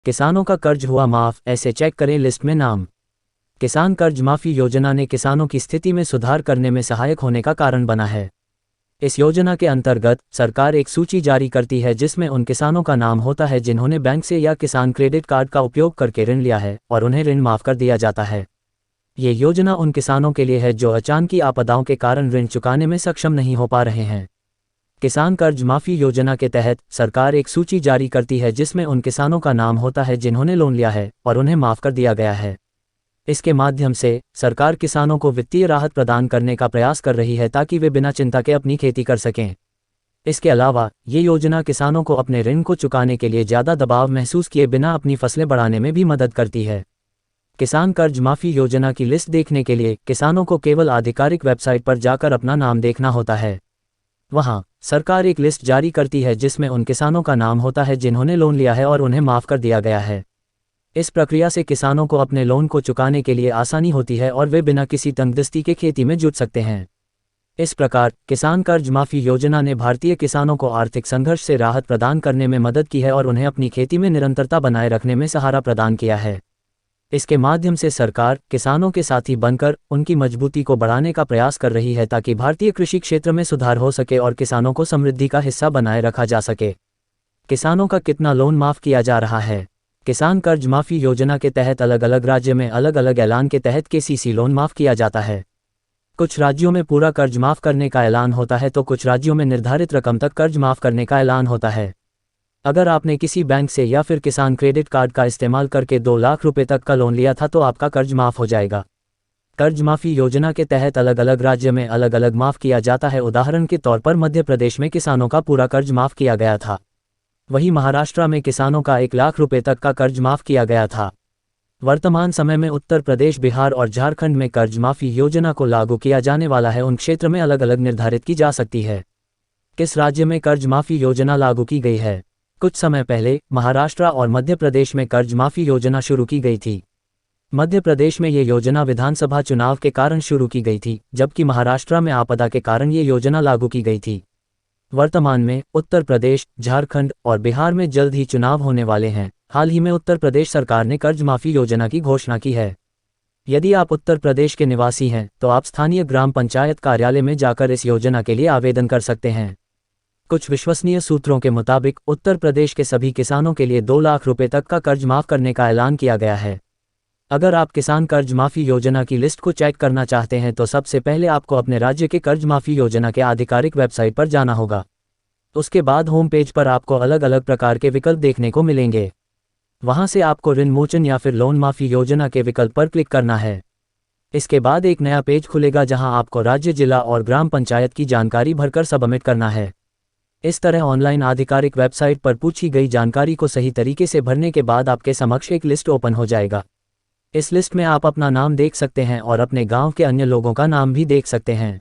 किसानों का कर्ज हुआ माफ, ऐसे चेक करें लिस्ट में नाम। किसान कर्ज माफी योजना ने किसानों की स्थिति में सुधार करने में सहायक होने का कारण बना है। इस योजना के अंतर्गत सरकार एक सूची जारी करती है जिसमें उन किसानों का नाम होता है जिन्होंने बैंक से या किसान क्रेडिट कार्ड का उपयोग करके ऋण लिया है और उन्हें ऋण माफ कर दिया जाता है। ये योजना उन किसानों के लिए है जो अचानकी आपदाओं के कारण ऋण चुकाने में सक्षम नहीं हो पा रहे हैं। किसान कर्ज माफी योजना के तहत सरकार एक सूची जारी करती है जिसमें उन किसानों का नाम होता है जिन्होंने लोन लिया है और उन्हें माफ कर दिया गया है। इसके माध्यम से सरकार किसानों को वित्तीय राहत प्रदान करने का प्रयास कर रही है ताकि वे बिना चिंता के अपनी खेती कर सकें। इसके अलावा ये योजना किसानों को अपने ऋण को चुकाने के लिए ज़्यादा दबाव महसूस किए बिना अपनी फसलें बढ़ाने में भी मदद करती है। किसान कर्ज माफी योजना की लिस्ट देखने के लिए किसानों को केवल आधिकारिक वेबसाइट पर जाकर अपना नाम देखना होता है। वहां सरकार एक लिस्ट जारी करती है जिसमें उन किसानों का नाम होता है जिन्होंने लोन लिया है और उन्हें माफ कर दिया गया है। इस प्रक्रिया से किसानों को अपने लोन को चुकाने के लिए आसानी होती है और वे बिना किसी तंगदस्ती के खेती में जुट सकते हैं। इस प्रकार किसान कर्ज माफी योजना ने भारतीय किसानों को आर्थिक संघर्ष से राहत प्रदान करने में मदद की है और उन्हें अपनी खेती में निरंतरता बनाए रखने में सहारा प्रदान किया है। इसके माध्यम से सरकार किसानों के साथी बनकर उनकी मजबूती को बढ़ाने का प्रयास कर रही है ताकि भारतीय कृषि क्षेत्र में सुधार हो सके और किसानों को समृद्धि का हिस्सा बनाए रखा जा सके। किसानों का कितना लोन माफ किया जा रहा है? किसान कर्ज माफी योजना के तहत अलग अलग राज्य में अलग अलग ऐलान के तहत केसीसी लोन माफ किया जाता है। कुछ राज्यों में पूरा कर्ज माफ करने का ऐलान होता है तो कुछ राज्यों में निर्धारित रकम तक कर्ज माफ करने का ऐलान होता है। अगर आपने किसी बैंक से या फिर किसान क्रेडिट कार्ड का इस्तेमाल करके 2 लाख रुपए तक का लोन लिया था तो आपका कर्ज माफ हो जाएगा। कर्ज माफी योजना के तहत अलग अलग राज्य में अलग अलग माफ किया जाता है। उदाहरण के तौर पर मध्य प्रदेश में किसानों का पूरा कर्ज माफ किया गया था। वहीं महाराष्ट्र में किसानों का 1 लाख रुपए तक का कर्ज माफ किया गया था। वर्तमान समय में उत्तर प्रदेश, बिहार और झारखंड में कर्ज माफी योजना को लागू किया जाने वाला है। उन क्षेत्र में अलग अलग निर्धारित की जा सकती है। किस राज्य में कर्ज माफी योजना लागू की गई है? कुछ समय पहले महाराष्ट्र और मध्य प्रदेश में कर्ज माफी योजना शुरू की गई थी। मध्य प्रदेश में ये योजना विधानसभा चुनाव के कारण शुरू की गई थी, जबकि महाराष्ट्र में आपदा के कारण ये योजना लागू की गई थी। वर्तमान में उत्तर प्रदेश, झारखंड और बिहार में जल्द ही चुनाव होने वाले हैं। हाल ही में उत्तर प्रदेश सरकार ने कर्ज माफी योजना की घोषणा की है। यदि आप उत्तर प्रदेश के निवासी हैं तो आप स्थानीय ग्राम पंचायत कार्यालय में जाकर इस योजना के लिए आवेदन कर सकते हैं। कुछ विश्वसनीय सूत्रों के मुताबिक उत्तर प्रदेश के सभी किसानों के लिए 2 लाख रुपए तक का कर्ज माफ करने का ऐलान किया गया है। अगर आप किसान कर्ज माफी योजना की लिस्ट को चेक करना चाहते हैं तो सबसे पहले आपको अपने राज्य के कर्ज माफी योजना के आधिकारिक वेबसाइट पर जाना होगा। उसके बाद होम पेज पर आपको अलग अलग प्रकार के विकल्प देखने को मिलेंगे। वहां से आपको ऋण मोचन या फिर लोन माफी योजना के विकल्प पर क्लिक करना है। इसके बाद एक नया पेज खुलेगा जहां आपको राज्य, जिला और ग्राम पंचायत की जानकारी भरकर सबमिट करना है। इस तरह ऑनलाइन आधिकारिक वेबसाइट पर पूछी गई जानकारी को सही तरीके से भरने के बाद आपके समक्ष एक लिस्ट ओपन हो जाएगा। इस लिस्ट में आप अपना नाम देख सकते हैं और अपने गांव के अन्य लोगों का नाम भी देख सकते हैं।